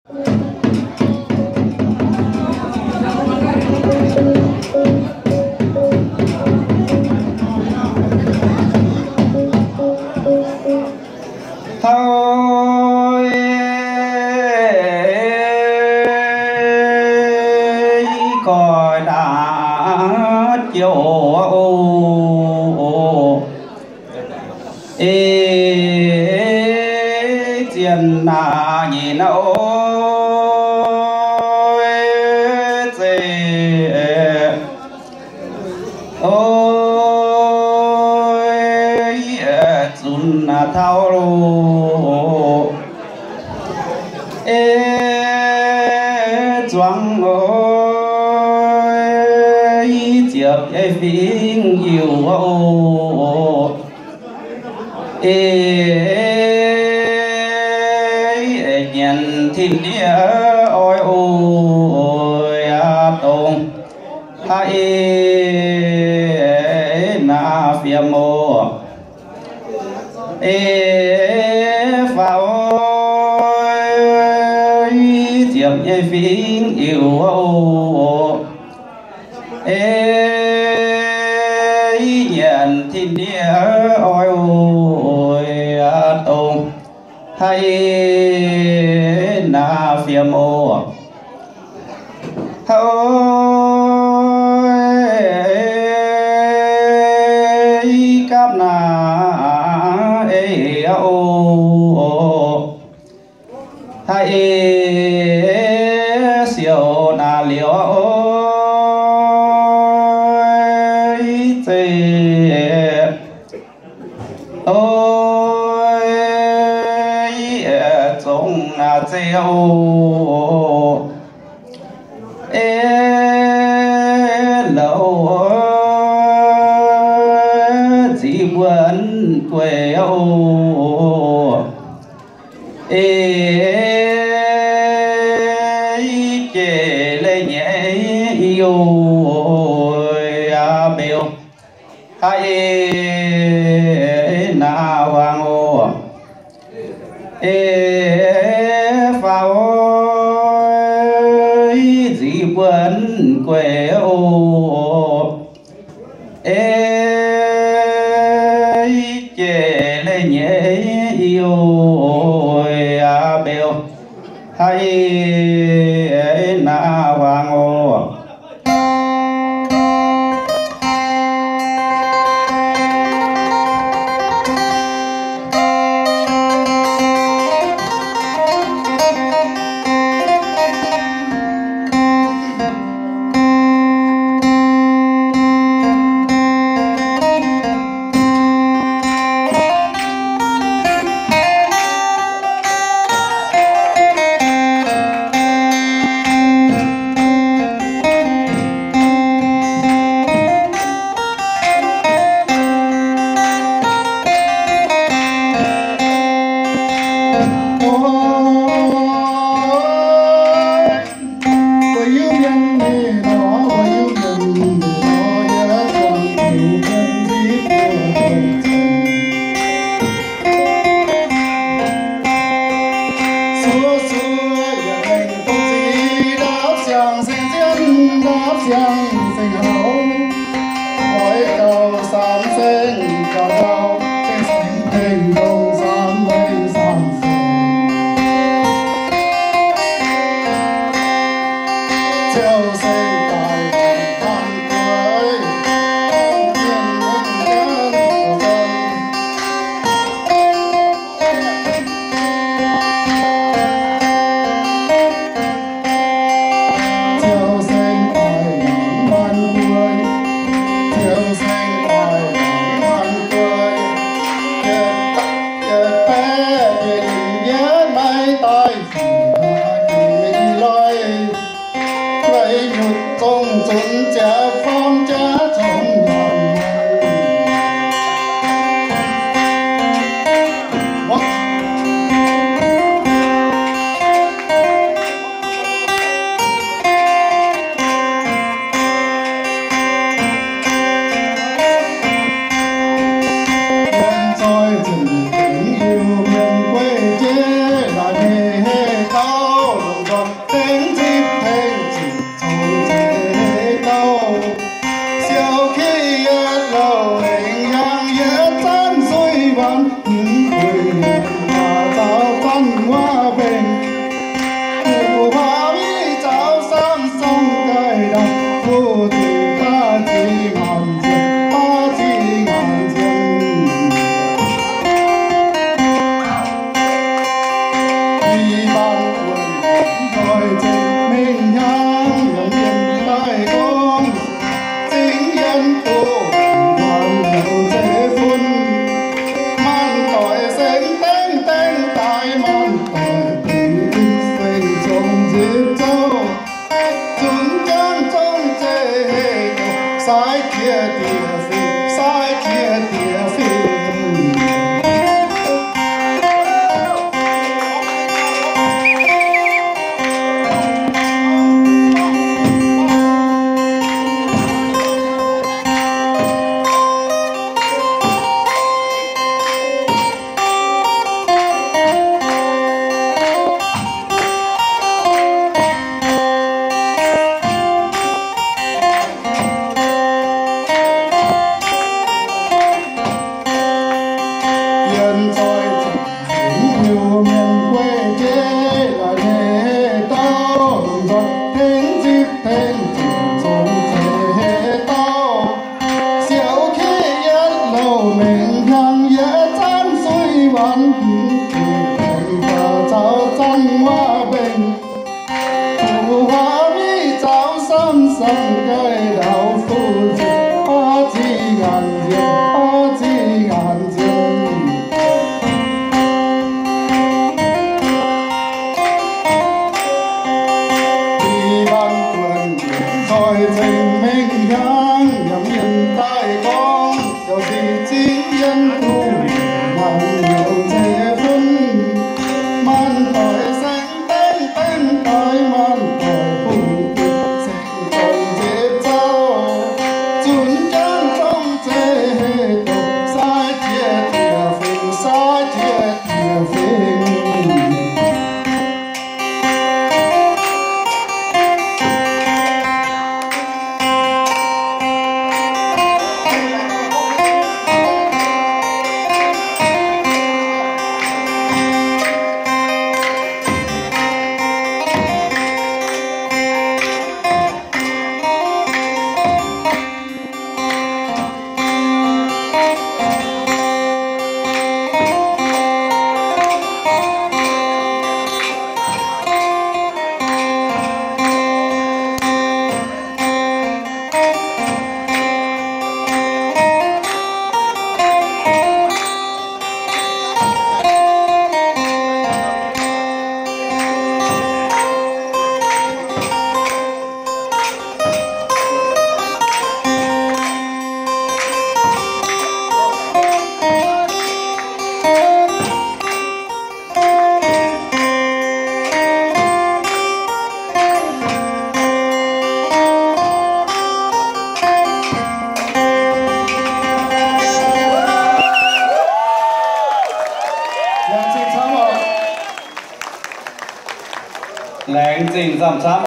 thôi coi đã chiều tiền là nhìn ôi chun thao lô choáng ôi chiếc vinh yêu ô nhận thiên địa ôi ôi tông hai na phiền mô phao chiếc vinh yêu ô nhận thiên địa ôi ôi tông hay na phiền mô ôi cáp na ô hay siêu na liễu ôi ôi trong treo lâu chỉ buồn quê ô chê lê nhẹ yêu biểu hay na hoàng ô phao chỉ buồn quê ô chê lê nhẹ yêu biểu hay na hoàng ô 浮华美照山上街道附近，花季眼前，花季眼前。一万吨在情明香，任人大江，又是知恩故，還有這份萬代聲兵兵代萬代半跌，成從節奏，轉將中這度，曬這條飛，曬這條飛。Lệnh trình dòng sám